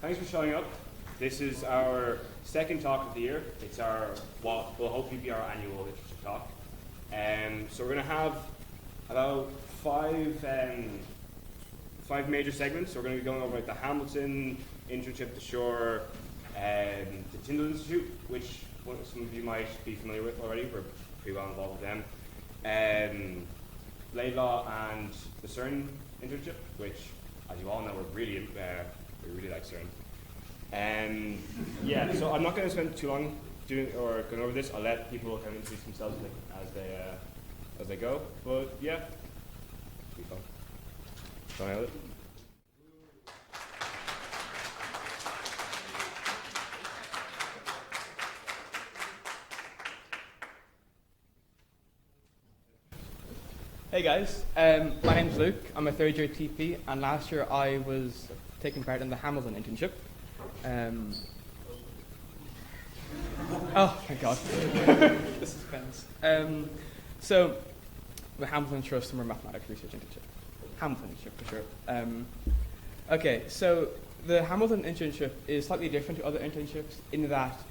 Thanks for showing up. This is our second talk of the year. It's our, what will hopefully be our annual internship talk. So we're going to have about five major segments. So we're going to be going over like the Hamilton internship, the Shore, the Tyndall Institute, which some of you might be familiar with already. We're pretty well involved with them. Laidlaw and the CERN internship, which, as you all know, we really like CERN. Yeah, so I'm not going to spend too long going over this. I'll let people kind of introduce themselves as they go. But yeah, it'll be fun. Go ahead. Hey guys, my name's Luke. I'm a third year TP, and last year I was taking part in the Hamilton internship. Oh, thank God. The suspense. So, the Hamilton Shore Summer Mathematics Research Internship. Hamilton internship for sure. Okay, so the Hamilton internship is slightly different to other internships in that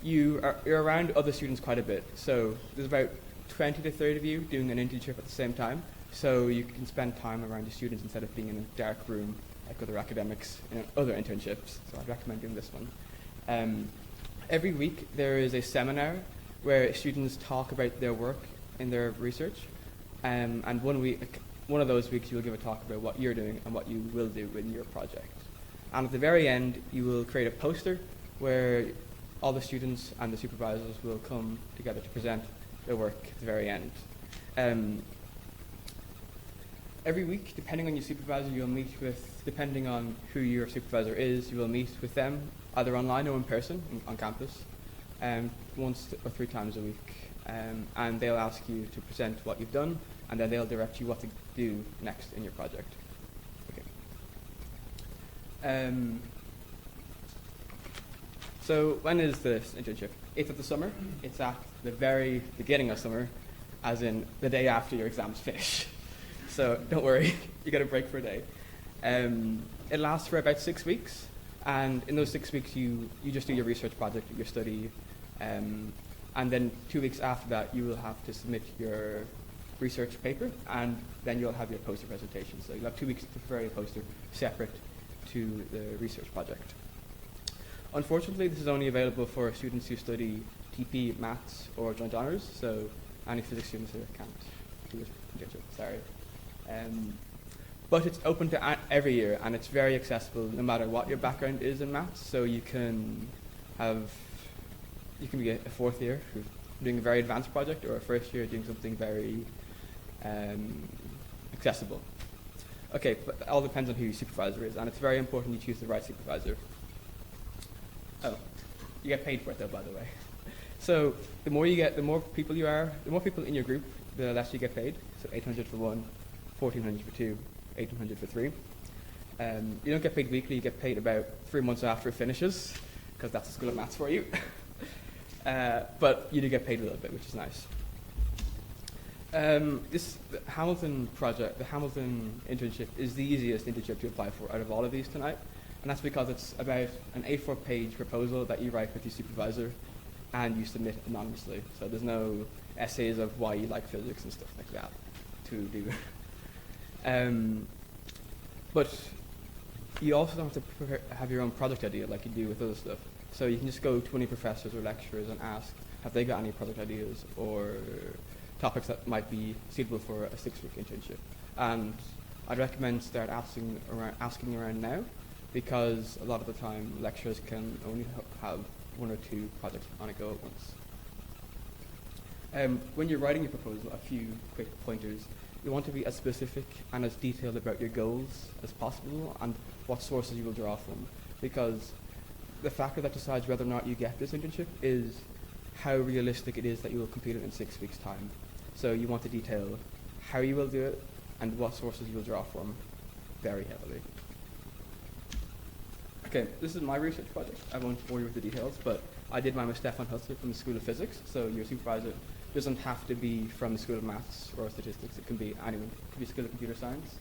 you're around other students quite a bit. So there's about 20 to 30 of you doing an internship at the same time, so you can spend time around the students instead of being in a dark room like other academics in other internships. So I'd recommend doing this one. Every week there is a seminar where students talk about their work in their research, and one of those weeks you will give a talk about what you're doing and what you will do in your project. And at the very end you will create a poster where all the students and the supervisors will come together to present their work at the very end. Every week, depending on your supervisor, you'll meet with, depending on who your supervisor is, you will meet with them either online or in person on campus, once or 3 times a week. And they'll ask you to present what you've done, and then they'll direct you what to do next in your project. Okay. So when is this internship? It's at the summer. It's at the very beginning of summer, as in the day after your exams finish. So don't worry, you get a break for a day. It lasts for about 6 weeks, and in those 6 weeks you just do your research project, your study, and then 2 weeks after that you will have to submit your research paper, and then you'll have your poster presentation. So you'll have 2 weeks to prepare your poster separate to the research project. Unfortunately, this is only available for students who study TP, Maths, or Joint Honours, so any physics students here can't do this internship, sorry. But it's open to every year, and it's very accessible no matter what your background is in Maths, so you can be a 4th year who's doing a very advanced project, or a 1st year doing something very accessible. Okay, but it all depends on who your supervisor is, and it's very important you choose the right supervisor. Oh, you get paid for it though, by the way. So the more you get, the more people you are, the more people in your group, the less you get paid. So 800 for 1, 1400 for 2, 1800 for 3. You don't get paid weekly, you get paid about 3 months after it finishes, because that's the School of Maths for you. But you do get paid a little bit, which is nice. The Hamilton project, the Hamilton internship, is the easiest internship to apply for out of all of these tonight. And that's because it's about an A4-page proposal that you write with your supervisor and you submit anonymously. So there's no essays of why you like physics and stuff like that to do. But you also don't have to have your own project idea like you do with other stuff. So you can just go to any professors or lecturers and ask, have they got any project ideas or topics that might be suitable for a 6-week internship? And I'd recommend start asking around now, because a lot of the time lecturers can only have 1 or 2 projects on a go at once. When you're writing your proposal, a few quick pointers. You want to be as specific and as detailed about your goals as possible and what sources you will draw from, because the factor that decides whether or not you get this internship is how realistic it is that you will complete it in 6 weeks' time. So you want to detail how you will do it and what sources you will draw from very heavily. Okay, this is my research project. I won't bore you with the details, but I did mine with Stefan Hutzler from the School of Physics, so your supervisor doesn't have to be from the School of Maths or Statistics. It can be anyone. It could be School of Computer Science.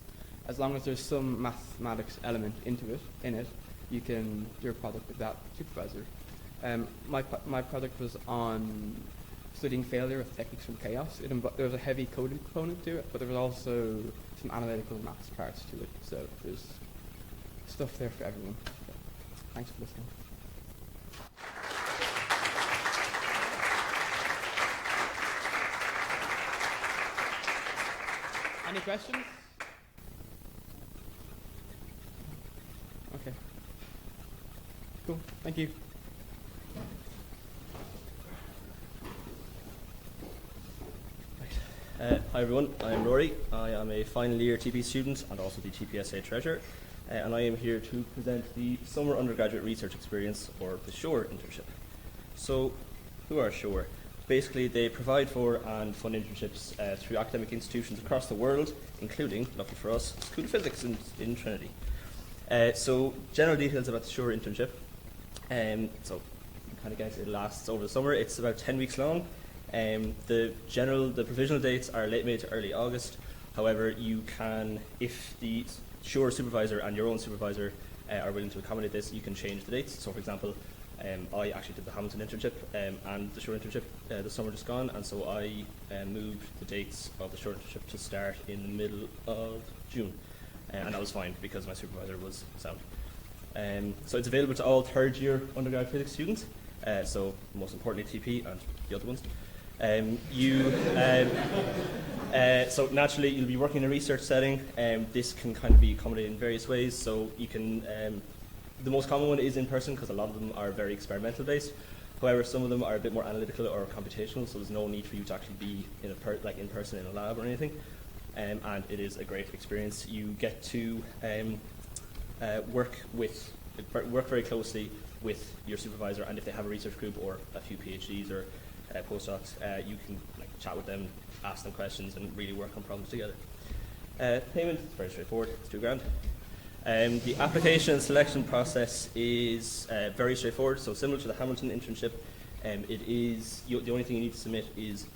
As long as there's some mathematics element in it, you can do a project with that supervisor. My project was on studying failure with techniques from chaos. There was a heavy coding component to it, but there was also some analytical maths parts to it. So there's stuff there for everyone. So, thanks for listening. Any questions? Okay. Cool. Thank you. Hi everyone, I'm Rory. I am a final year TP student and also the TPSA treasurer, and I am here to present the Summer Undergraduate Research Experience, or the SURE internship. So, who are SURE? Basically, they provide for and fund internships through academic institutions across the world, including, lucky for us, School of Physics in Trinity. So, general details about the SURE internship. So, you kind of guess it lasts over the summer. It's about 10 weeks long. The provisional dates are late May to early August. However, you can, if the SURE supervisor and your own supervisor are willing to accommodate this, you can change the dates. So, for example, I actually did the Hamilton internship and the SURE internship the summer just gone, and so I moved the dates of the SURE internship to start in the middle of June, and that was fine because my supervisor was sound. So it's available to all third-year undergrad physics students. So most importantly, TP and the other ones. So naturally, you'll be working in a research setting. This can kind of be accommodated in various ways. So you can, the most common one is in person because a lot of them are very experimental based. However, some of them are a bit more analytical or computational, so there's no need for you to actually be in person in a lab or anything. And it is a great experience. You get to work very closely with your supervisor, and if they have a research group or a few PhDs or postdocs, you can chat with them, ask them questions, and really work on problems together. Payment is very straightforward. It's £2,000. The application and selection process is very straightforward. So similar to the Hamilton internship, the only thing you need to submit is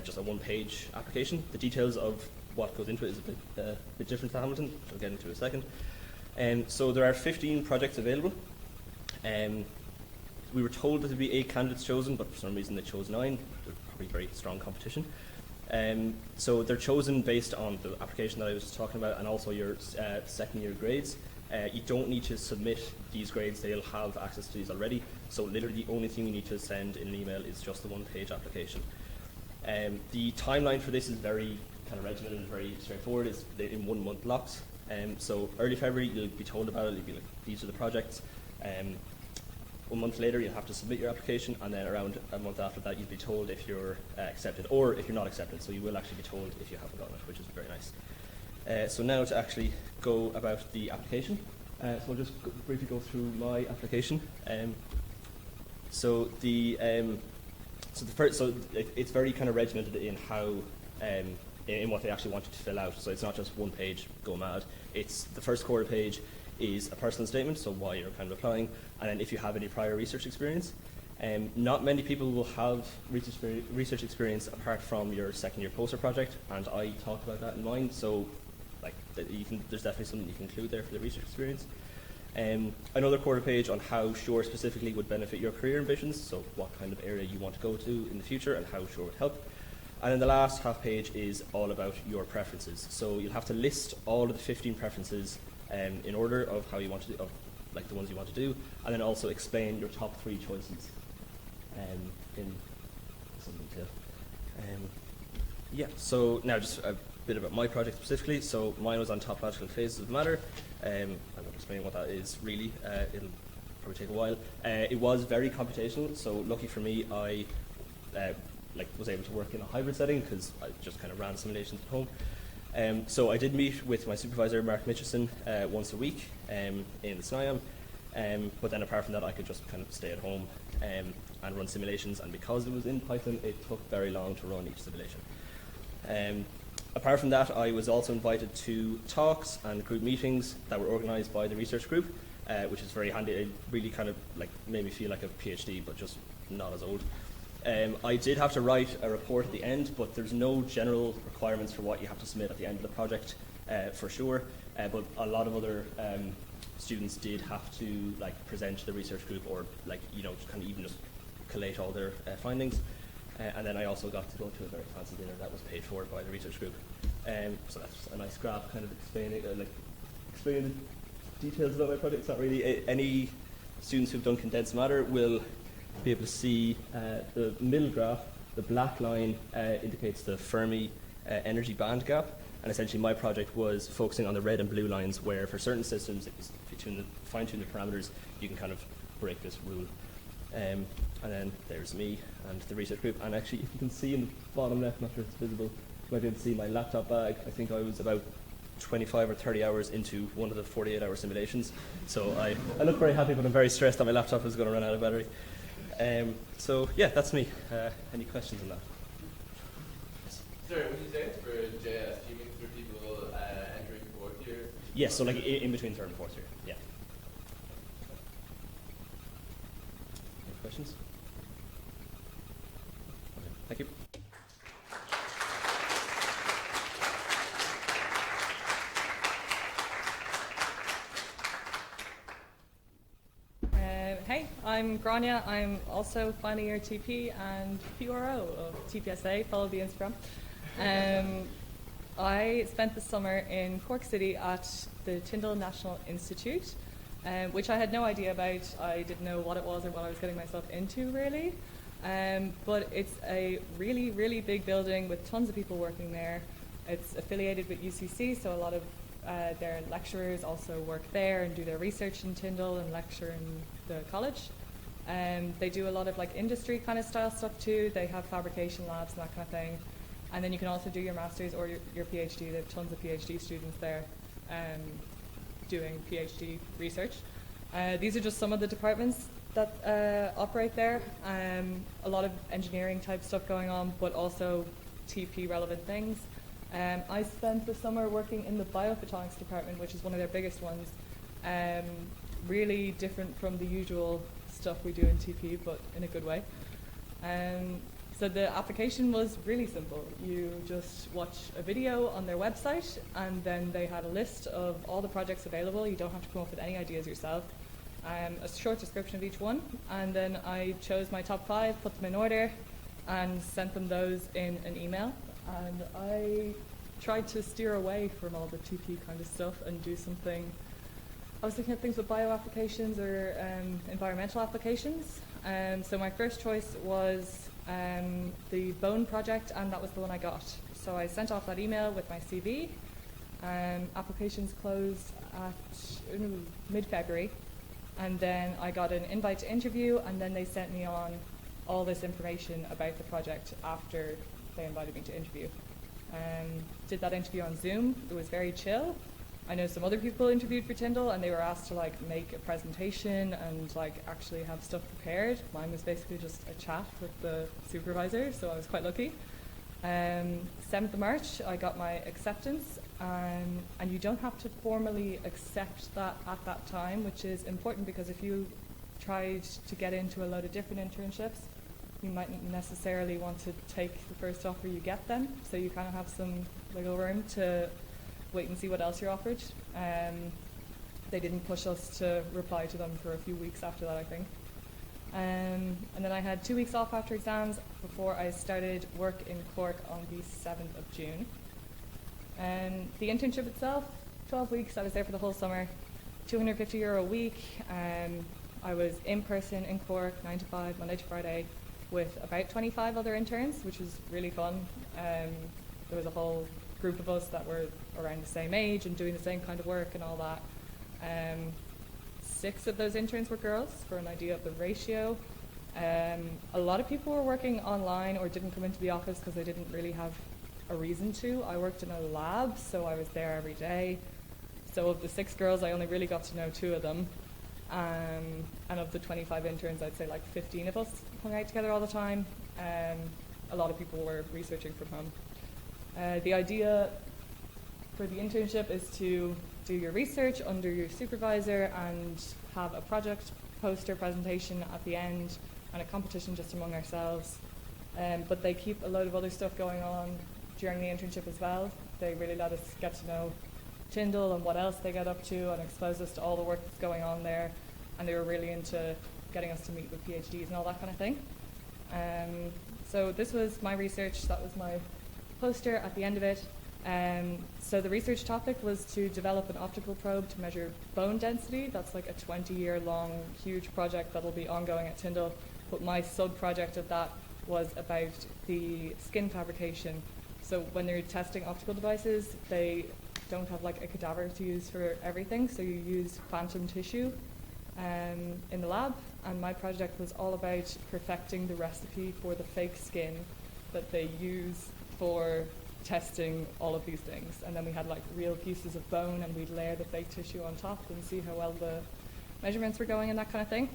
just a one-page application. The details of what goes into it is a bit different to Hamilton, which I'll get into in a second. So there are 15 projects available. We were told that there would be 8 candidates chosen, but for some reason they chose 9. There's probably very strong competition. So they're chosen based on the application that I was just talking about, and also your second year grades. You don't need to submit these grades, they'll have access to these already. So literally the only thing you need to send in an email is just the one-page application. The timeline for this is very kind of regimented and very straightforward. It's in 1 month blocks. So early February you'll be told about it, you'll be like, these are the projects. 1 month later you'll have to submit your application, and then around a month after that you'll be told if you're accepted or if you're not accepted. So you will actually be told if you haven't gotten it, which is very nice. So now to actually go about the application. So I'll just briefly go through my application. So it's very kind of regimented in how in what they actually want you to fill out. So it's not just one page, go mad. It's the first quarter page is a personal statement, so why you're kind of applying, and then if you have any prior research experience. Not many people will have research experience apart from your second year poster project, and I talk about that in mine, so there's definitely something you can include there for the research experience. Another quarter page on how SURE specifically would benefit your career ambitions, so what kind of area you want to go to in the future and how SURE would help. And then the last half page is all about your preferences. So you'll have to list all of the 15 preferences in order of how you want to do, the ones you want to do, and then also explain your top 3 choices in some detail. So now just a bit about my project specifically. So mine was on topological phases of matter. I won't explain what that is really. It'll probably take a while. It was very computational, so lucky for me, I was able to work in a hybrid setting because I just kind of ran simulations at home. So I did meet with my supervisor, Mark Mitchison, once a week in the SNIAM, but then apart from that I could just kind of stay at home and run simulations, and because it was in Python it took very long to run each simulation. Apart from that, I was also invited to talks and group meetings that were organised by the research group, which is very handy. It really kind of made me feel like a PhD, but just not as old. I did have to write a report at the end, but there's no general requirements for what you have to submit at the end of the project for SURE, but a lot of other students did have to like present to the research group, or like kind of even just collate all their findings. And then I also got to go to a very fancy dinner that was paid for by the research group. So that's a nice graph, kind of explaining the details about my project. It's not really any students who've done condensed matter will be able to see the middle graph. The black line indicates the Fermi energy band gap, and essentially my project was focusing on the red and blue lines, where for certain systems, if you fine-tune the parameters, you can kind of break this rule. And then there's me and the research group, and actually if you can see in the bottom left, not sure if it's visible, you might be able to see my laptop bag. I think I was about 25 or 30 hours into one of the 48-hour simulations, so I look very happy, but I'm very stressed that my laptop is going to run out of battery. So yeah, that's me. Any questions on that? Sorry, when you say it's for JS, do you mean for people entering fourth year? Yes, so like in between third and fourth year, yeah. Any questions? Okay, thank you. Hey, I'm Gráinne. I'm also final year TP and PRO of TPSA. Follow the Instagram. I spent the summer in Cork City at the Tyndall National Institute, which I had no idea about. I didn't know what it was or what I was getting myself into, really. But it's a really, really big building with tons of people working there. It's affiliated with UCC, so a lot of their lecturers also work there and do their research in Tyndall and lecture in the college. They do a lot of like industry kind of style stuff too. They have fabrication labs and that kind of thing. And then you can also do your master's or your PhD. They have tons of PhD students there doing PhD research. These are just some of the departments that operate there. A lot of engineering type stuff going on, but also TP relevant things. I spent the summer working in the biophotonics department, which is one of their biggest ones. Really different from the usual stuff we do in TP, but in a good way. So the application was really simple. You just watch a video on their website, and then they had a list of all the projects available. You don't have to come up with any ideas yourself. A short description of each one, and then I chose my top 5, put them in order, and sent them those in an email. And I tried to steer away from all the TP kind of stuff and do something. I was looking at things with bio applications or environmental applications. So my first choice was the bone project, and that was the one I got. So I sent off that email with my CV. Applications closed at mid-February, and then I got an invite to interview, and then they sent me on all this information about the project after they invited me to interview. Did that interview on Zoom. It was very chill. I know some other people interviewed for Tyndall, and they were asked to like make a presentation and like actually have stuff prepared. Mine was basically just a chat with the supervisor, so I was quite lucky. 7th of March, I got my acceptance, and you don't have to formally accept that at that time, which is important because if you tried to get into a load of different internships, you mightn't necessarily want to take the first offer you get then, so you kind of have some wiggle room to wait and see what else you're offered. They didn't push us to reply to them for a few weeks after that, I think. And then I had 2 weeks off after exams before I started work in Cork on the 7th of June. The internship itself, 12 weeks, I was there for the whole summer, €250 a week. I was in person in Cork, 9 to 5, Monday to Friday, with about 25 other interns, which was really fun. There was a whole group of us that were around the same age and doing the same kind of work and all that. 6 of those interns were girls, for an idea of the ratio. A lot of people were working online or didn't come into the office because they didn't really have a reason to. I worked in a lab, so I was there every day. So of the 6 girls, I only really got to know 2 of them. And of the 25 interns, I'd say like 15 of us hung out together all the time. A lot of people were researching from home. The idea for the internship is to do your research under your supervisor and have a project poster presentation at the end and a competition just among ourselves. But they keep a load of other stuff going on during the internship as well. They really let us get to know Tyndall and what else they get up to, and expose us to all the work that's going on there. And they were really into getting us to meet with PhDs and all that kind of thing. So this was my research. That was my poster at the end of it. So the research topic was to develop an optical probe to measure bone density. That's like a 20-year-long, huge project that will be ongoing at Tyndall. But my sub-project of that was about the skin fabrication. So when they're testing optical devices, they don't have like a cadaver to use for everything, so you use phantom tissue in the lab. And my project was all about perfecting the recipe for the fake skin that they use for testing all of these things. And then we had like real pieces of bone, and we'd layer the fake tissue on top and see how well the measurements were going and that kind of thing.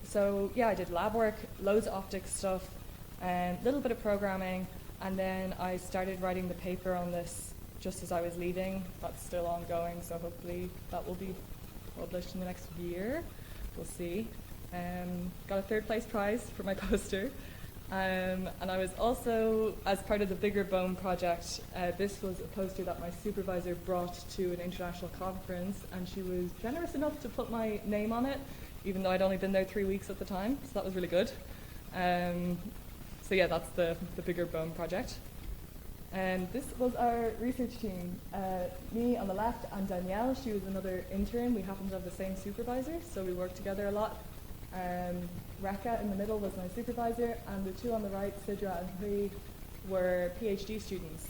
So yeah, I did lab work, loads of optics stuff, a little bit of programming, and then I started writing the paper on this just as I was leaving. That's still ongoing, so hopefully that will be published in the next year. We'll see. Got a third place prize for my poster. And I was also, as part of the bigger bone project, this was a poster that my supervisor brought to an international conference, and she was generous enough to put my name on it, even though I'd only been there 3 weeks at the time, so that was really good. So yeah, that's the bigger bone project. And this was our research team. Me on the left and Danielle, she was another intern. We happened to have the same supervisor, so we worked together a lot. Rekha in the middle was my supervisor, and the two on the right, Sidra and Hui, were PhD students.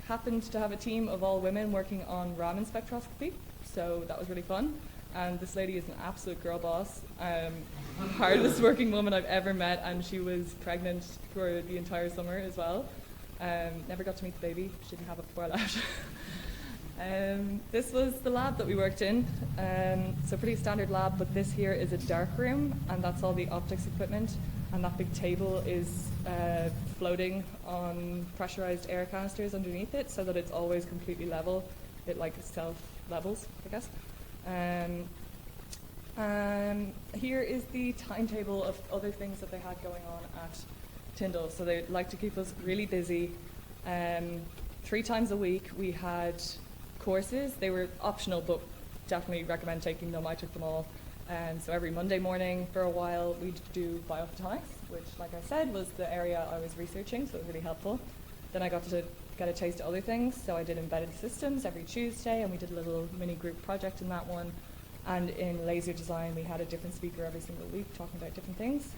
Happened to have a team of all women working on Raman spectroscopy, so that was really fun. And this lady is an absolute girl boss, hardest working woman I've ever met, and she was pregnant for the entire summer as well. Never got to meet the baby, she didn't have it before I left. This was the lab that we worked in, so pretty standard lab, but this here is a dark room, and that's all the optics equipment, and that big table is floating on pressurized air canisters underneath it, so that it's always completely level. It like self-levels, I guess. Here is the timetable of other things that they had going on at Tyndall. So they like to keep us really busy. 3 times a week we had courses. They were optional, but definitely recommend taking them. I took them all. So every Monday morning for a while we'd do biophotonics, which, like I said, was the area I was researching, so it was really helpful. Then I got to get a taste of other things, so I did embedded systems every Tuesday, and we did a little mini group project in that one. And in laser design, we had a different speaker every single week talking about different things.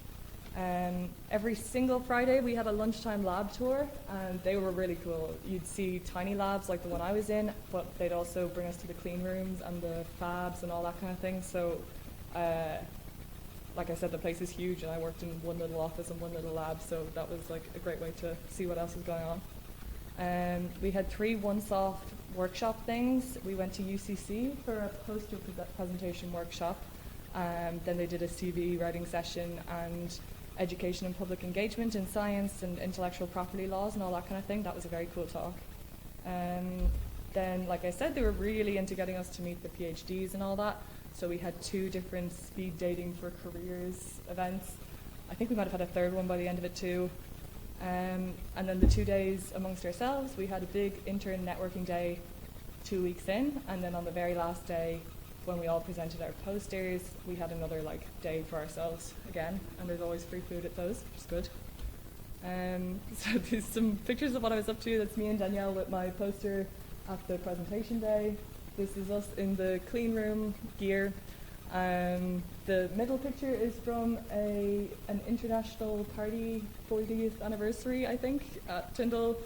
Every single Friday, we had a lunchtime lab tour, and they were really cool. You'd see tiny labs like the one I was in, but they'd also bring us to the clean rooms and the fabs and all that kind of thing. So, like I said, the place is huge, and I worked in one little office and one little lab, so that was like a great way to see what else was going on. We had 3 one-off workshop things. We went to UCC for a poster presentation workshop. Then they did a CV writing session and education and public engagement in science and intellectual property laws and all that kind of thing. That was a very cool talk. Then, like I said, they were really into getting us to meet the PhDs and all that. So we had 2 different speed dating for careers events. I think we might have had a third one by the end of it too. And then the 2 days amongst ourselves, we had a big intern networking day 2 weeks in, and then on the very last day, when we all presented our posters, we had another day for ourselves again, and there's always free food at those, which is good. So there's some pictures of what I was up to. That's me and Danielle with my poster at the presentation day. This is us in the clean room gear. The middle picture is from an international party 40th anniversary, I think, at Tyndall.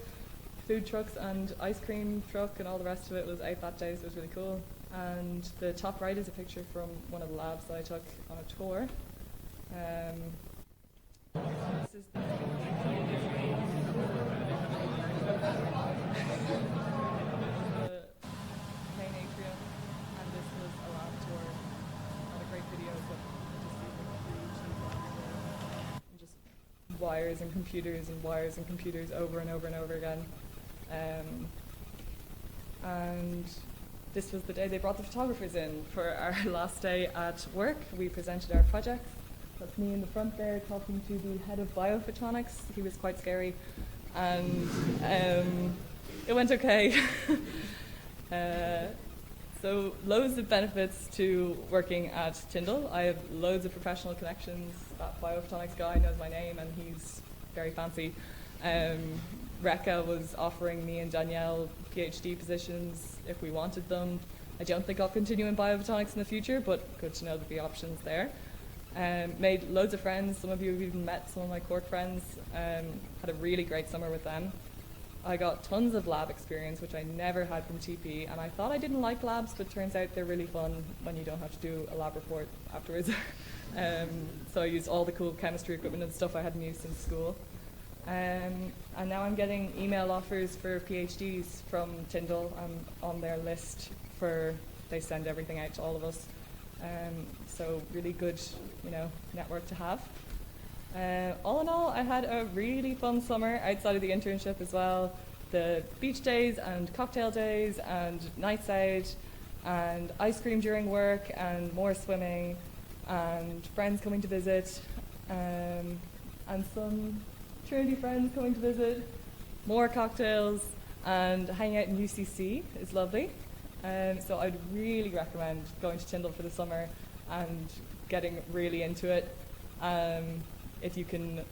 Food trucks and ice cream truck and all the rest of it was out that day, so it was really cool. And the top right is a picture from one of the labs that I took on a tour. This is the main atrium, and this was a lab tour. Not a great video, but just wires and computers over and over and over again. And this was the day they brought the photographers in for our last day at work. We presented our projects. That's me in the front there talking to the head of biophotonics. He was quite scary. And It went okay. So loads of benefits to working at Tyndall. I have loads of professional connections. That biophotonics guy knows my name and he's very fancy. Recca was offering me and Danielle PhD positions if we wanted them. I don't think I'll continue in biophotonics in the future, but good to know that the option's there. Made loads of friends. Some of you have even met some of my Cork friends. Had a really great summer with them. I got tons of lab experience, which I never had from TP, and I thought I didn't like labs, but turns out they're really fun when you don't have to do a lab report afterwards. So I used all the cool chemistry equipment and stuff I hadn't used since school. And now I'm getting email offers for PhDs from Tyndall. I'm on their list they send everything out to all of us. So really good, network to have. All in all, I had a really fun summer outside of the internship as well. The beach days and cocktail days and nights out and ice cream during work and more swimming and friends coming to visit and some Trinity friends coming to visit, more cocktails and hanging out in UCC is lovely. So I'd really recommend going to Tyndall for the summer and getting really into it. If you can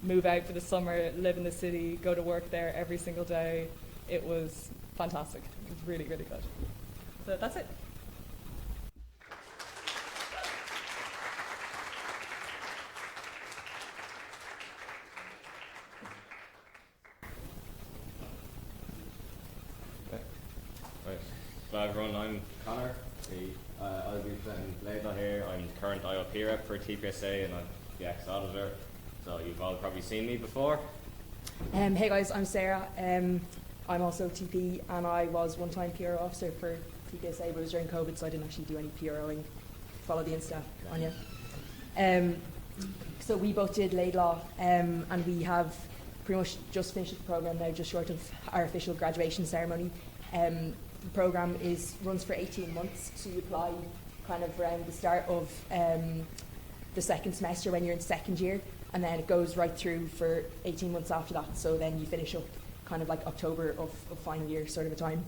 move out for the summer, live in the city, go to work there every single day, it was fantastic. It was really, really good. So that's it. Right. Hello everyone, I'm Conor. I'll be presenting Laidlaw here. I'm the current IOP rep for TPSA and I'm the ex-auditor, so you've all probably seen me before. Hey guys, I'm Sarah. I'm also TP and I was one-time PRO officer for TPSA, but it was during COVID, so I didn't actually do any PROing. Follow the Insta, Anya. So we both did Laidlaw and we have pretty much just finished the programme now, just short of our official graduation ceremony. The programme runs for 18 months, so you apply kind of around the start of the second semester when you're in second year, and then it goes right through for 18 months after that, so then you finish up kind of like October of final year sort of a time.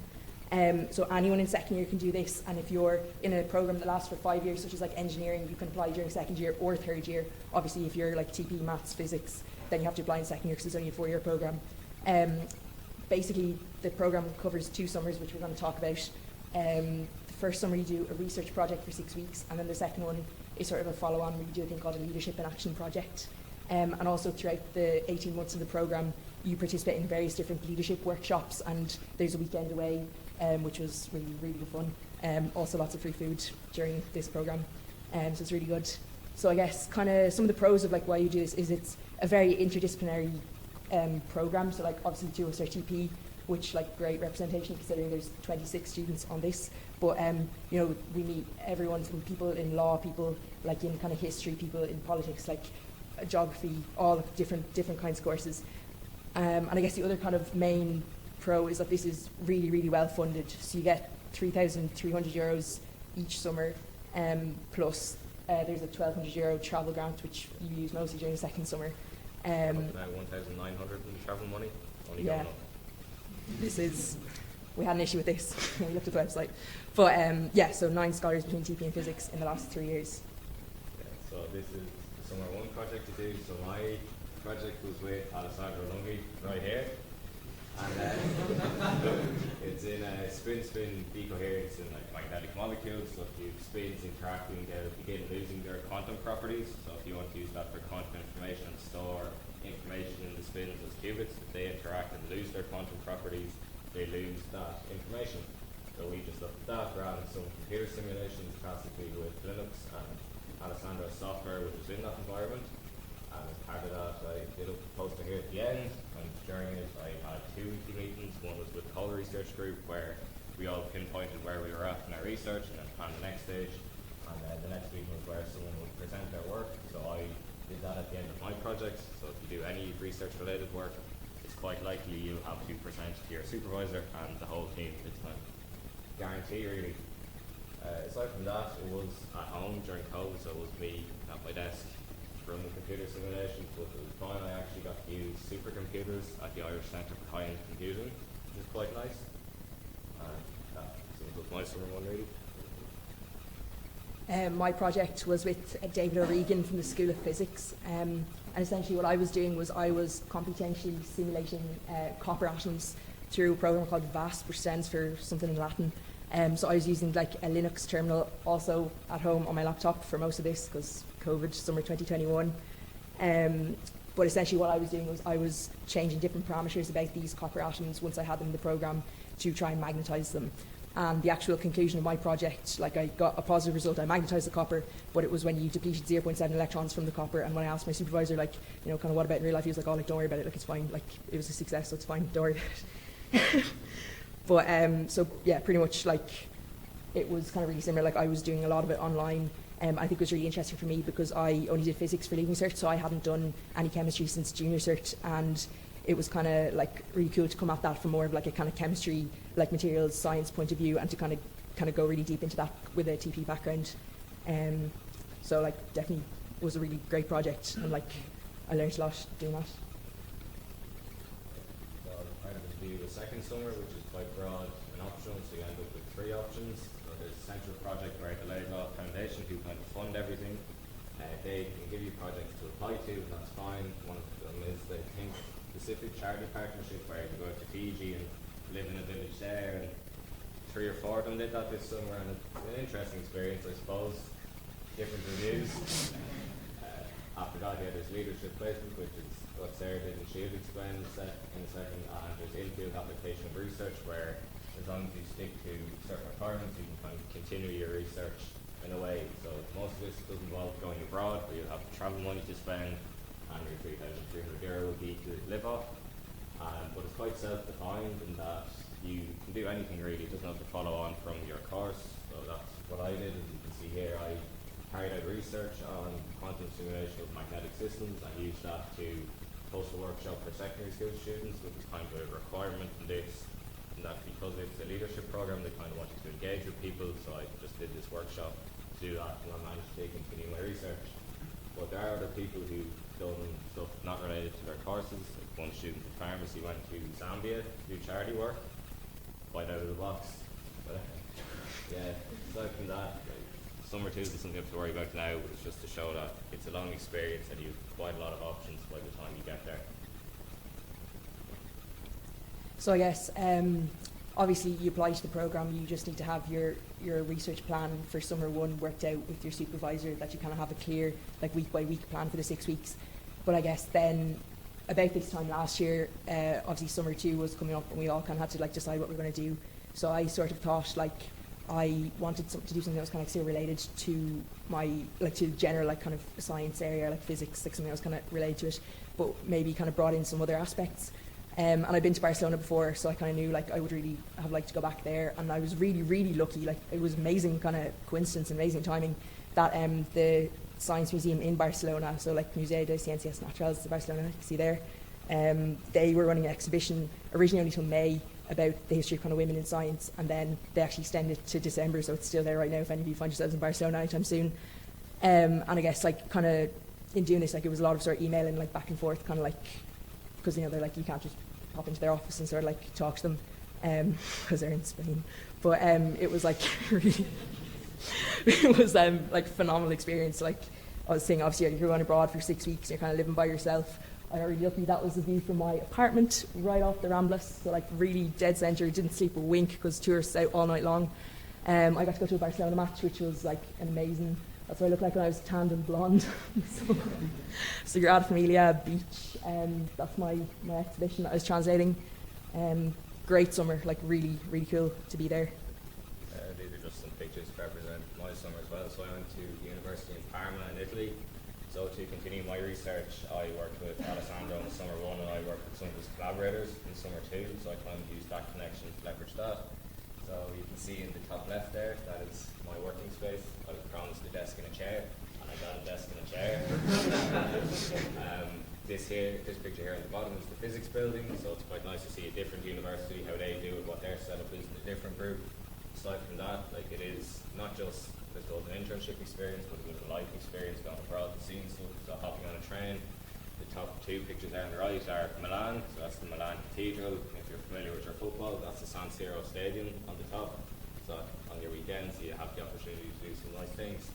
So anyone in second year can do this, and if you're in a programme that lasts for 5 years, such as like engineering, you can apply during second year or third year. Obviously if you're like TP, maths, physics, then you have to apply in second year because it's only a 4-year programme. Basically the programme covers 2 summers, which we're going to talk about. The first summer you do a research project for 6 weeks, and then the second one is sort of a follow-on where you do a thing called a leadership in action project. And also throughout the 18 months of the programme, you participate in various different leadership workshops, and there's a weekend away, which was really, really good fun. Also lots of free food during this programme, so it's really good. So I guess kind of some of the pros of like why you do this is it's a very interdisciplinary programme. So like obviously 2 of us are TP, which like great representation considering there's 26 students on this. But we meet everyone from people in law, people like in kind of history, people in politics, like geography, all different kinds of courses. And I guess the other kind of main pro is that this is really, really well funded. So you get €3,300 each summer, plus there's a €1,200 travel grant, which you use mostly during the second summer. Up to now 1,900 in travel money. Only yeah. going up. We had an issue with this when we looked at the website. But so 9 scholars between TP and physics in the last 3 years. Yeah, so this is the summer 1 project to do. So my project was with Alessandro Lungi right here. And it's in a spin decoherence in like magnetic molecules. So if you spins interacting, they'll begin losing their quantum properties. So if you want to use that for quantum information and store information in the spins as qubits, if they interact and lose their quantum properties, they lose that information. So we just looked at that, ran some computer simulations classically with Linux and Alessandro's software, which is in that environment. And as part of that, I did a poster here at the end, and during it I had 2 weekly meetings. One was with the whole research group, where we all pinpointed where we were at in our research and then planned the next stage. And the next meeting was where someone would present their work. So I did that at the end of my project. So if you do any research related work, it's quite likely you'll have to present to your supervisor and the whole team this time. Guarantee really. Aside from that, it was at home during COVID, so it was me at my desk running computer simulations, but it was fine. I actually got to use supercomputers at the Irish Centre for High-End Computing, which is quite nice. That sums up my summer one really. My project was with David O'Regan from the School of Physics, and essentially what I was doing was I was computationally simulating copper atoms through a program called VASP, which stands for something in Latin. So I was using like a Linux terminal also at home on my laptop for most of this because COVID, summer 2021. But essentially what I was doing was I was changing different parameters about these copper atoms once I had them in the program to try and magnetize them. And the actual conclusion of my project, like I got a positive result, I magnetized the copper, but it was when you depleted 0.7 electrons from the copper. And when I asked my supervisor, like, you know, kind of what about in real life, he was like, oh, like, don't worry about it, like, it's fine, like, it was a success, so it's fine, don't worry about it. But, so, yeah, pretty much, like, it was kind of really similar. Like, I was doing a lot of it online. I think it was really interesting for me because I only did physics for leaving cert, so I hadn't done any chemistry since junior cert, and it was kind of like really cool to come at that from more of like a kind of chemistry, like materials science point of view, and to kind of go really deep into that with a TP background. So like definitely was a really great project, and like I learned a lot doing that. So I have to do the second summer, which is quite broad and optional, so you end up with 3 options. So there's a central project where the Laidlaw Foundation, who kind of fund everything, they can give you projects to apply to, and that's fine. One of them is the Think Pacific Charity Partnership, where you go to Fiji and live in a village there, and 3 or 4 of them did that this summer, and it's an interesting experience, I suppose. Different reviews. After that, yeah, there's leadership placement, which is what Sarah did, and she'll explain in a second. And there's in-field application of research, where as long as you stick to certain requirements, you can kind of continue your research in a way. So most of this does involve going abroad, where you'll have travel money to spend, and your €3,300 will be to live off. But it's quite self-defined in that you can do anything really. It doesn't have to follow on from your course. So that's what I did. As you can see here, I carried out research on quantum simulation of magnetic systems. I used that to host a workshop for secondary school students, which is kind of a requirement in this. And that because it's a leadership program, they kind of wanted to engage with people. So I just did this workshop to do that, and I managed to continue my research. But there are other people who've done stuff not related to their courses. Like one student in pharmacy went to Zambia to do charity work, quite out of the box. But yeah, aside from that, like, summer 2 isn't something you have to worry about now, but it's just to show that it's a long experience and you've quite a lot of options by the time you get there. So I guess obviously you apply to the programme, you just need to have your research plan for summer 1 worked out with your supervisor, that you kind of have a clear like week by week plan for the 6 weeks. But I guess then about this time last year, obviously summer 2 was coming up, and we all kind of had to like decide what we're going to do. So I sort of thought like I wanted to do something that was kind of like, say, related to my like to general like kind of science area, like physics, like something that was kind of related to it, but maybe kind of brought in some other aspects. And I'd been to Barcelona before, so I kind of knew like I would really have liked to go back there. And I was really, really lucky. Like it was amazing kind of coincidence, amazing timing that the Science Museum in Barcelona, so like Museo de Ciencias Naturales de Barcelona, you can see there, they were running an exhibition originally only till May about the history of kind of women in science, and then they actually extended it to December, so it's still there right now if any of you find yourselves in Barcelona anytime soon. And I guess like kind of in doing this, like it was a lot of sort of emailing like back and forth, kind of like, because you know they're like you can't just pop into their office and sort of like talk to them because they're in Spain. But it was like really it was like phenomenal experience. Like I was saying, obviously you're going abroad for 6 weeks, you're kind of living by yourself. I got really lucky. That was the view from my apartment right off the Ramblas, so like really dead centre. Didn't sleep a wink because tourists out all night long. I got to go to a Barcelona match, which was like an amazing. That's what I looked like when I was tanned and blonde. So Sagrada Familia beach. That's my exhibition that I was translating. Great summer, like really, really cool to be there. These are just some pictures to represent my summer as well. So I went to university in Parma in Italy. So to continue my research, I worked with Alessandro in summer 1, and I worked with some of his collaborators in summer 2. So I kind of used that connection to leverage that. So you can see in the top left there, that is my working space. I was promised a desk and a chair, and I got a desk and a chair. This picture here at the bottom is the physics building, so it's quite nice to see a different university, how they do it, what their setup is in a different group. Aside from that, like it is not just an internship experience, but it was a life experience, going abroad and seeing stuff, so hopping on a train The top two pictures there on the right are Milan, so that's the Milan Cathedral. If you're familiar with your football, that's the San Siro Stadium on the top. So on your weekends, you have the opportunity to do some nice things.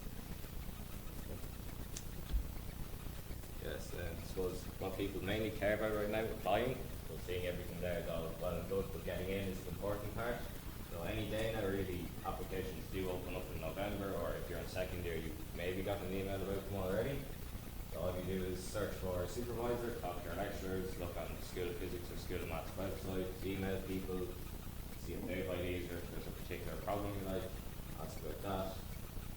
Yes, I suppose what people mainly care about right now, applying, so seeing everything there is all well and good, but getting in is the important part. So any day now, really, applications do open up in November, or if you're in second year, you maybe got an email about them already. So all you do is search for a supervisor, talk to your lecturers, look on School of Physics or School of Maths website, email people, see if they've ideas or if there's a particular problem you like, ask about that.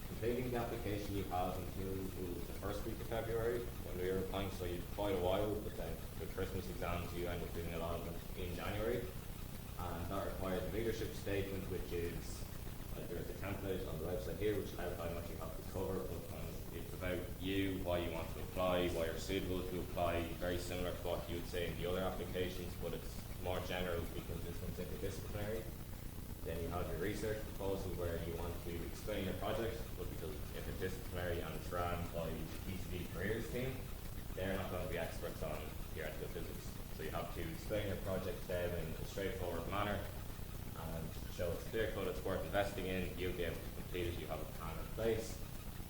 Completing the application you have until the first week of February when we were applying, so you quite a while, but then with Christmas exams you end up doing a lot of them in January. And that requires a leadership statement, which is, there's a template on the website here which will outline what you have to cover, but it's about you, why you want to apply, why you're suitable to apply, very similar to what you would say in the other applications, but it's more general because this one's interdisciplinary. Then you have your research proposal where you want to explain your project, but because it's interdisciplinary and it's run by the PCD careers team, they're not going to be experts on theoretical physics. So you have to explain your project to them in a straightforward manner and show it's clear cut, it's worth investing in, you'll be able to complete it, you have a plan in place.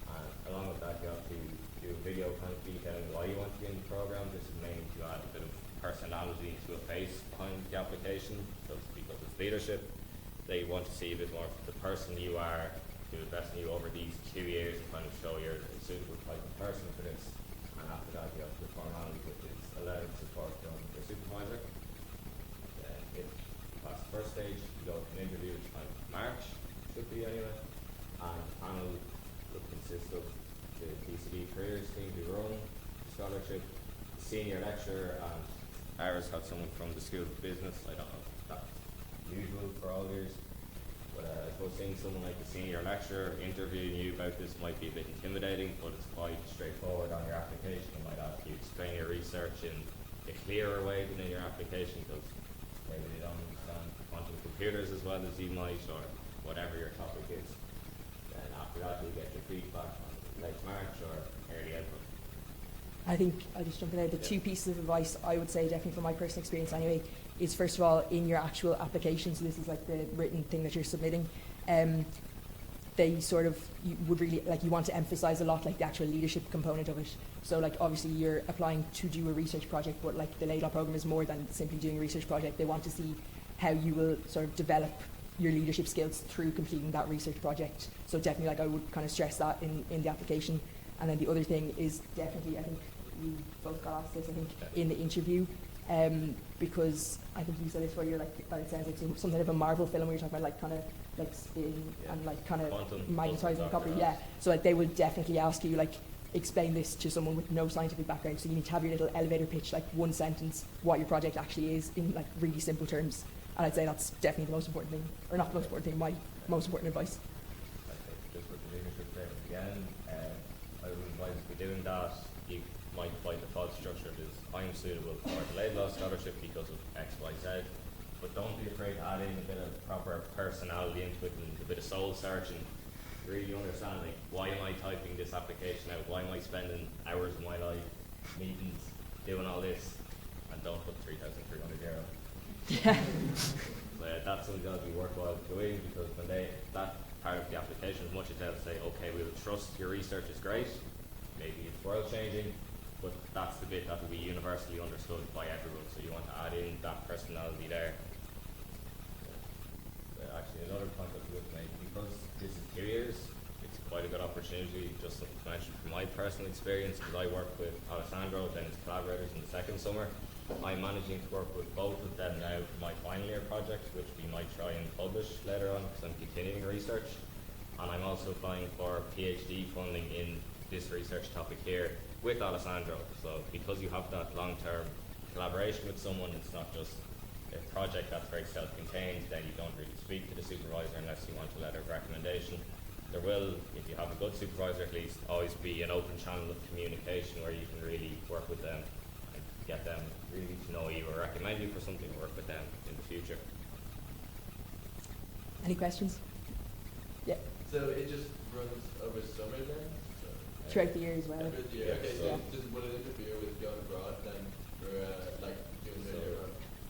And along with that, you have to do a video kind of detailing why you want to be in the program. This is mainly to add a bit of personality to a face behind the application. So it's because it's leadership. They want to see a bit more of the person you are, to invest in you over these 2 years to kind of show you're a suitable type of person for this. And after that, you have the formality, which is a letter of support from your supervisor. If you pass the first stage, you go to an interview, which kind of March, should be anyway. And the panel will consist of the PCD careers team who run the scholarship, the senior lecturer, and ours have someone from the School of Business. I don't know if that's usual for all years, but I suppose seeing someone like the senior lecturer interviewing you about this might be a bit intimidating, but it's quite straightforward on your application. They might ask you to explain your research in a clearer way than in your application, because maybe they don't understand quantum computers as well as you might, or whatever your topic is. Then after that, you'll get your feedback on late March or early April. I think I'll just jump in there. The two pieces of advice I would say, definitely from my personal experience anyway, is first of all in your actual application. So this is like the written thing that you're submitting. They sort of, you would really, like, you want to emphasize a lot like the actual leadership component of it. So like obviously you're applying to do a research project, but like the Laidlaw program is more than simply doing a research project. They want to see how you will sort of develop your leadership skills through completing that research project. So definitely, like, I would kind of stress that in the application. And then the other thing is definitely, I think you both got asked this, I think, in the interview, because I think you said this where you're like, that it sounds like something of a Marvel film where you're talking about like kind of like spin and like kind of magnetizing the copper. Yeah. So like they will definitely ask you like, explain this to someone with no scientific background. So you need to have your little elevator pitch, like one sentence, what your project actually is in like really simple terms. And I'd say that's definitely the most important thing, or not the most important thing, my most important advice. I think just with the leadership there again, I would advise if you're doing that, you might find the default structure is I'm suitable for the Laidlaw scholarship because of X, Y, Z. But don't be afraid to add in a bit of proper personality into it and a bit of soul searching. Really understand, like, why am I typing this application out? Why am I spending hours of my life, meetings, doing all this? And don't put 3,300 euro. Yeah. That's something that'll be worthwhile doing, because when that part of the application, as much as they'll say, okay, we'll trust your research is great, maybe it's world changing, but that's the bit that will be universally understood by everyone. So you want to add in that personality there. Actually, another point that we would make, because this is 2 years, it's quite a good opportunity, just something to mention from my personal experience, because I work with Alessandro, then his collaborators in the second summer. I'm managing to work with both of them now for my final year project, which we might try and publish later on, because I'm continuing research. And I'm also applying for PhD funding in this research topic here with Alessandro. So because you have that long-term collaboration with someone, it's not just a project that's very self-contained, then you don't really speak to the supervisor unless you want a letter of recommendation. There will, if you have a good supervisor at least, always be an open channel of communication where you can really work with them and get them really to know you or recommend you for something, or work with them in the future. Any questions? Yeah. So it just runs over summer then? So throughout the year as well. Every year. Okay, so Yeah. would it interfere with going abroad then for like doing So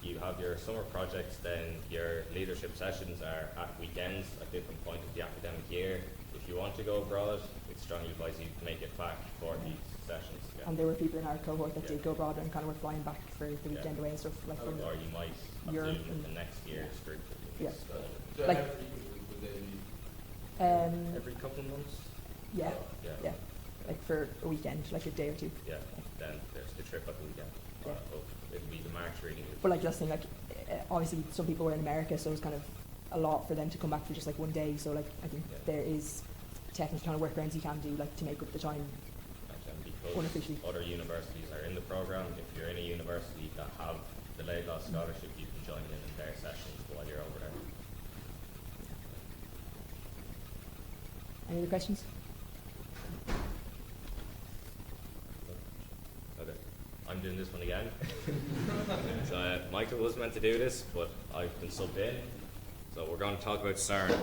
the you have your summer projects, then your leadership sessions are at weekends at different points of the academic year. If you want to go abroad, it's strongly advised you make it back for these sessions. Yeah. And there were people in our cohort that Yeah. did go abroad and kind of were flying back for the weekend away and stuff. Like from Or you might have Europe to do and- the next year's group. Yeah. So Like- how frequently would they be? Every couple of months. Yeah, Yeah. yeah, like for a weekend, like a day or two. Yeah. Then there's the trip at the weekend. Yeah. It'll be the March reading. But like just saying, like obviously some people were in America, so it was kind of a lot for them to come back for just like one day. So like I think Yeah. there is technical kind of workarounds you can do like to make up the time. And because Unofficially. other universities are in the program, if you're in a university that have the Laidlaw scholarship, you can join in their sessions while you're over there. Any other questions? Okay. I'm doing this one again. So Michael was meant to do this, but I've been subbed in. So we're going to talk about CERN,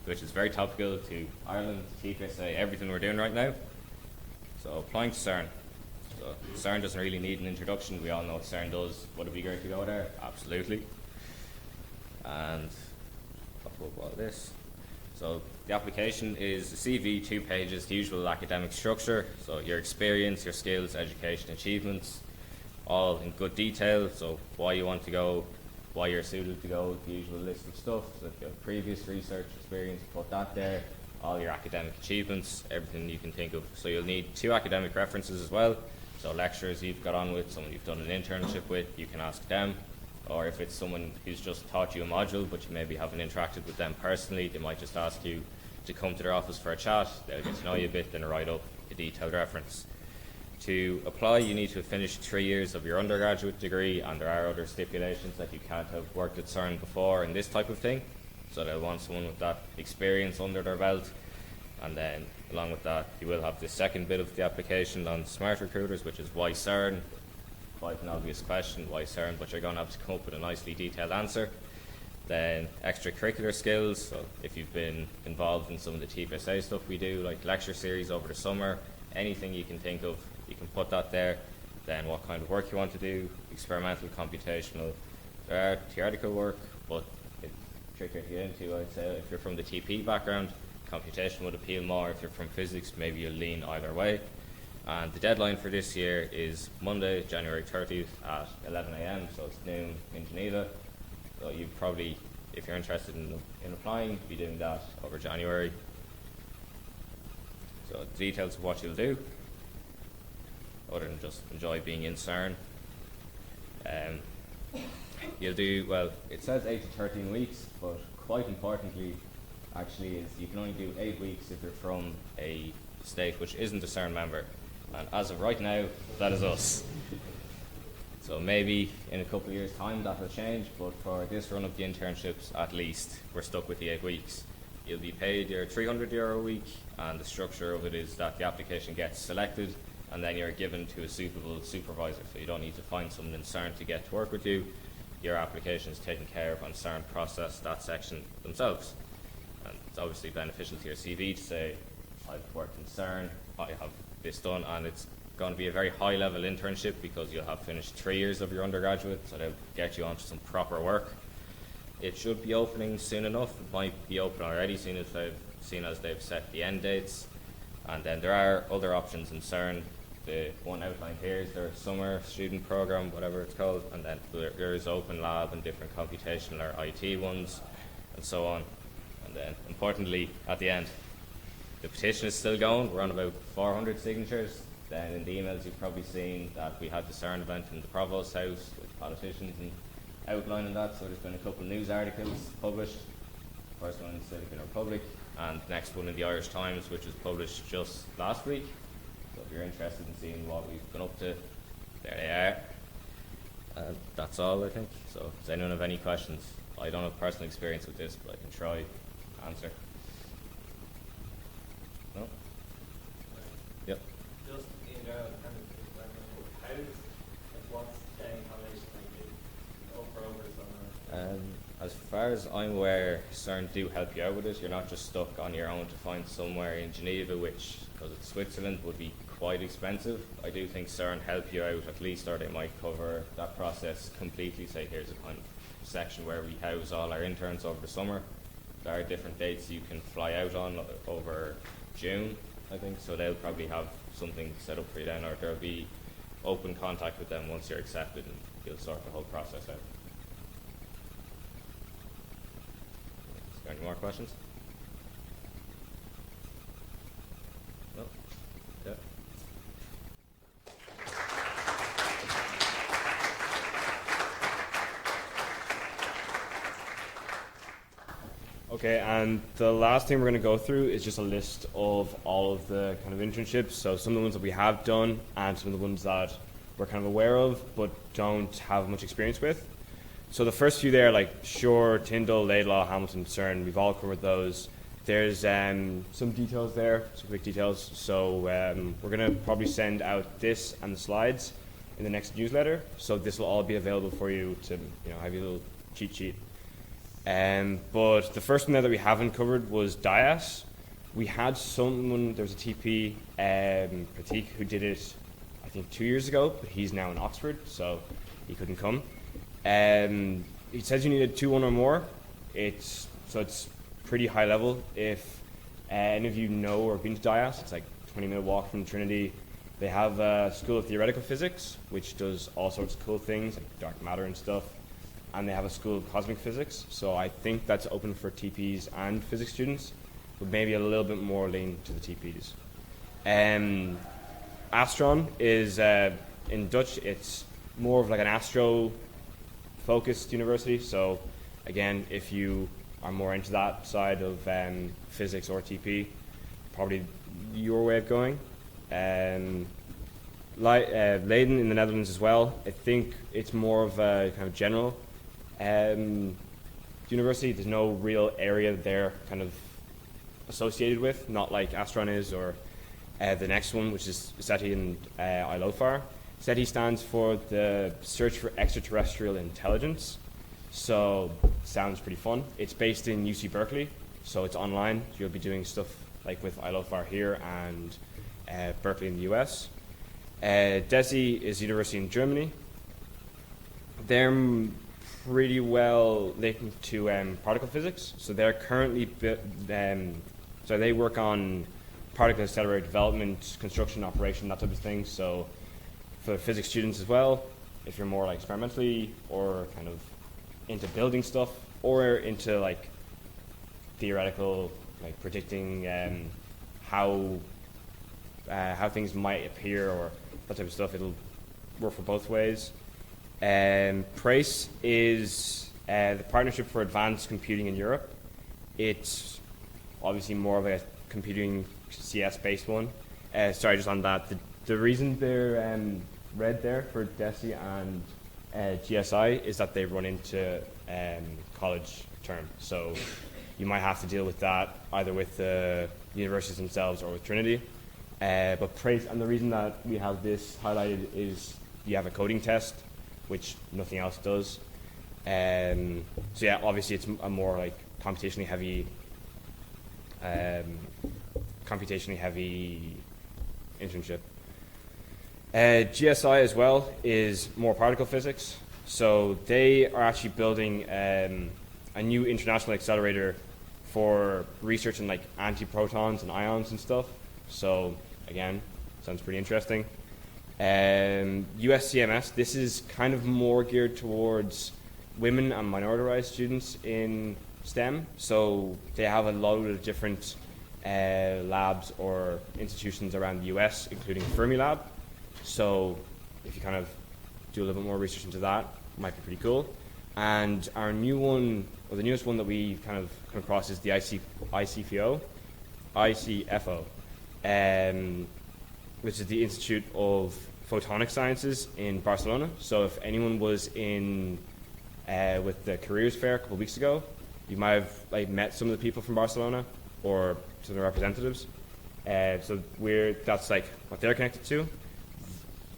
which is very topical to Ireland, TPSA, everything we're doing right now. So applying to CERN. So CERN doesn't really need an introduction. We all know what CERN does. Would it be great to go there? Absolutely. And I'll put up all this. So the application is a CV, 2 pages, the usual academic structure. So your experience, your skills, education, achievements, all in good detail. So why you want to go, why you're suited to go, the usual list of stuff. So if you have previous research experience, put that there. All your academic achievements, everything you can think of. So you'll need 2 academic references as well. So lecturers you've got on with, someone you've done an internship with, you can ask them. Or if it's someone who's just taught you a module, but you maybe haven't interacted with them personally, they might just ask you to come to their office for a chat. They'll get to know you a bit, then write up a detailed reference. To apply, you need to have finished 3 years of your undergraduate degree, and there are other stipulations that you can't have worked at CERN before and this type of thing. So they'll want someone with that experience under their belt. And then, along with that, you will have the second bit of the application on Smart Recruiters, which is why CERN. Quite an obvious question, why CERN, but you're going to have to come up with a nicely detailed answer. Then extracurricular skills, so if you've been involved in some of the TPSA stuff we do, like lecture series over the summer, anything you can think of, you can put that there. Then what kind of work you want to do, experimental, computational. There are theoretical work, but it's trickier to get into, I'd say. If you're from the TP background, computation would appeal more. If you're from physics, maybe you'll lean either way. And the deadline for this year is Monday, January 30th at 11 a.m, so it's noon in Geneva. So you probably, if you're interested in applying, be doing that over January. So the details of what you'll do, other than just enjoy being in CERN. You'll do, well, it says 8 to 13 weeks, but quite importantly, actually, is you can only do 8 weeks if you're from a state which isn't a CERN member. And as of right now, that is us. So maybe in a couple of years' time that will change, but for this run of the internships, at least, we're stuck with the 8 weeks. You'll be paid your €300 a week, and the structure of it is that the application gets selected, and then you're given to a suitable supervisor. So you don't need to find someone in CERN to get to work with you. Your application is taken care of, and CERN process that section themselves. And it's obviously beneficial to your CV to say, I've worked in CERN, I have this done, and it's going to be a very high level internship because you'll have finished 3 years of your undergraduate, so they'll get you onto some proper work. It should be opening soon enough. It might be open already, seeing as they've set the end dates. And then there are other options in CERN. The one outlined here is their summer student program, whatever it's called, and then there is open lab and different computational or IT ones, and so on. And then, importantly, at the end, the petition is still going. We're on about 400 signatures. Then in the emails you've probably seen that we had the CERN event in the Provost's house with politicians and outlining that. So there's been a couple of news articles published. First one in the Dominican Republic, and next one in the Irish Times, which was published just last week. So if you're interested in seeing what we've been up to, there they are. That's all, I think. So does anyone have any questions? I don't have personal experience with this, but I can try answer. No? Yep. Just in general, kind of, how does, what's getting accommodation like over or summer? As far as I'm aware, CERN do help you out with it. You're not just stuck on your own to find somewhere in Geneva, which, because it's Switzerland, would be quite expensive. I do think CERN help you out at least, or they might cover that process completely. Say, here's a kind of section where we house all our interns over the summer. There are different dates you can fly out on over June, I think, so they'll probably have something set up for you then, or there'll be open contact with them once you're accepted, and you'll sort the whole process out. Is there any more questions? No? Yeah. Okay, and the last thing we're going to go through is just a list of all of the kind of internships. So some of the ones that we have done and some of the ones that we're kind of aware of but don't have much experience with. So the first few there, like Shore, Tyndall, Laidlaw, Hamilton, CERN, we've all covered those. There's some details there, some quick details. So we're going to probably send out this and the slides in the next newsletter. So this will all be available for you to have your little cheat sheet. But the first one there that we haven't covered was DIAS. We had someone, there was a TP, Pratik, who did it, I think 2 years ago, but he's now in Oxford, so he couldn't come. He says you needed 2-1 or more. It's pretty high level. If any of you know or been to DIAS, it's like a 20-minute walk from Trinity. They have a School of Theoretical Physics, which does all sorts of cool things, like dark matter and stuff. And they have a School of Cosmic Physics, so I think that's open for TPs and physics students, but maybe a little bit more lean to the TPs. Astron is, in Dutch, it's more of like an astro-focused university, so again, if you are more into that side of physics or TP, probably your way of going. Leiden in the Netherlands as well, I think it's more of a kind of general university. There's no real area they're kind of associated with, not like Astron is, or the next one, which is SETI and ILOFAR. SETI stands for the Search for Extraterrestrial Intelligence, so sounds pretty fun. It's based in UC Berkeley, so it's online. You'll be doing stuff like with ILOFAR here and Berkeley in the US. DESI is a university in Germany. They're pretty well linked to particle physics, so they're currently so they work on particle accelerator development, construction, operation, that type of thing. So for physics students as well, if you're more like experimentally or kind of into building stuff or into like theoretical, like predicting how things might appear or that type of stuff, it'll work for both ways. PRACE is the Partnership for Advanced Computing in Europe. It's obviously more of a computing CS-based one. Sorry, just on that, the reason they're red there for DESI and GSI is that they run into college term. So you might have to deal with that either with the universities themselves or with Trinity. But PRACE, and the reason that we have this highlighted is you have a coding test, which nothing else does. So yeah, obviously it's a more like computationally heavy internship. GSI as well is more particle physics. So they are actually building a new international accelerator for research in like antiprotons and ions and stuff. So again, sounds pretty interesting. USCMS, this is kind of more geared towards women and minoritized students in STEM. So they have a lot of different labs or institutions around the US, including Fermilab. So if you kind of do a little bit more research into that, it might be pretty cool. And our new one, or the newest one that we kind of come across is the ICFO, which is the Institute of Photonic Sciences in Barcelona. So if anyone was in with the careers fair a couple of weeks ago, you might have like met some of the people from Barcelona or some of the representatives. So that's like what they're connected to.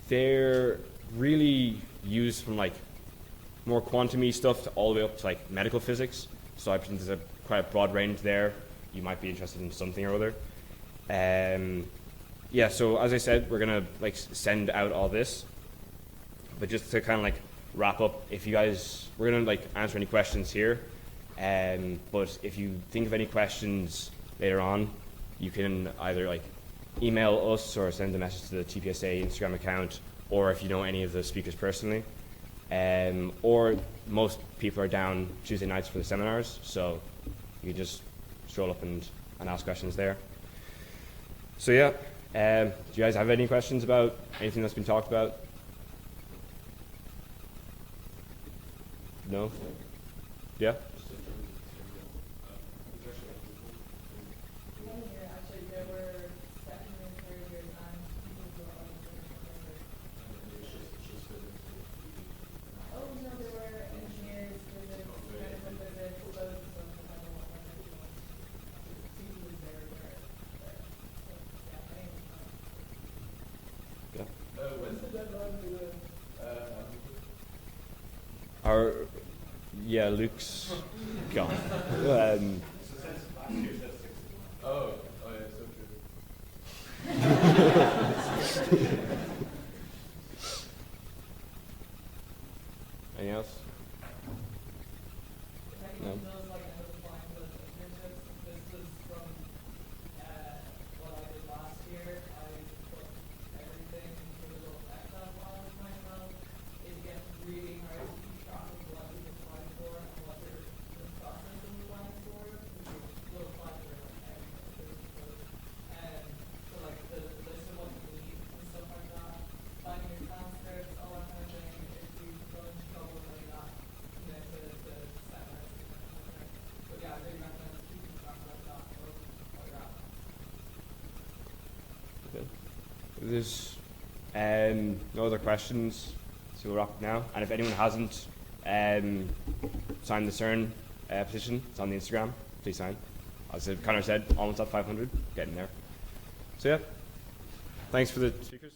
They're really used from like more quantum-y stuff to all the way up to like medical physics. So I think there's quite a broad range there. You might be interested in something or other. Yeah, so as I said, we're gonna like send out all this. But just to kind of like wrap up, if you guys, we're gonna like answer any questions here. But if you think of any questions later on, you can either like email us or send a message to the TPSA Instagram account, or if you know any of the speakers personally. Or most people are down Tuesday nights for the seminars, so you can just stroll up and ask questions there. So yeah, do you guys have any questions about anything that's been talked about? No? Yeah? When's the deadline for the Yeah, Luke's gone. Oh, yeah, so true. Anything else? No. If there's no other questions, so we'll wrap up now. And if anyone hasn't signed the CERN petition, it's on the Instagram, please sign. As Conor said, almost at 500, getting there. So yeah, thanks for the speakers.